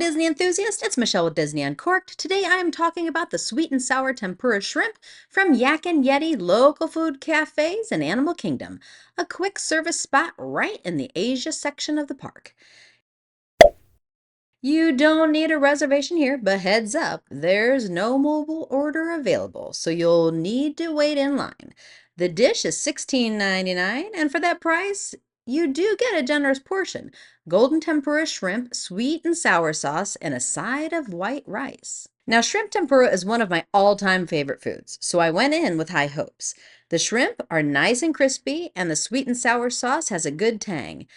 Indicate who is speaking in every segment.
Speaker 1: Disney enthusiast, it's Michelle with Disney Uncorked. Today I am talking about the sweet and sour tempura shrimp from Yak and Yeti local food cafes in Animal Kingdom, a quick service spot right in the Asia section of the park. You don't need a reservation here, but heads up, there's no mobile order available, so you'll need to wait in line. The dish is $16.99, and for that price, you do get a generous portion: golden tempura shrimp, sweet and sour sauce, and a side of white rice. Now, shrimp tempura is one of my all-time favorite foods, so I went in with high hopes. The shrimp are nice and crispy, and the sweet and sour sauce has a good tang.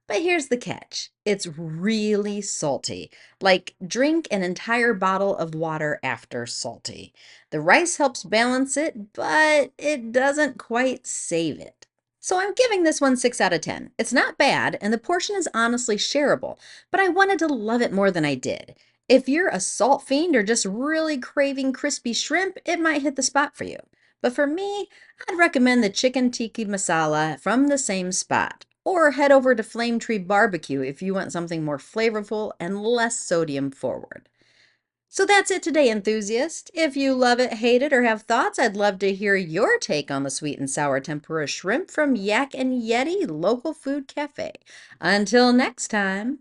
Speaker 1: But here's the catch. It's really salty. Like, drink an entire bottle of water after salty. The rice helps balance it, but it doesn't quite save it. So I'm giving this one 6 out of 10. It's not bad, and the portion is honestly shareable, but I wanted to love it more than I did. If you're a salt fiend or just really craving crispy shrimp, it might hit the spot for you. But for me, I'd recommend the chicken tikka masala from the same spot. Or head over to Flame Tree Barbecue if you want something more flavorful and less sodium forward. So that's it today, enthusiast. If you love it, hate it, or have thoughts, I'd love to hear your take on the sweet and sour tempura shrimp from Yak and Yeti Local Food Cafe. Until next time.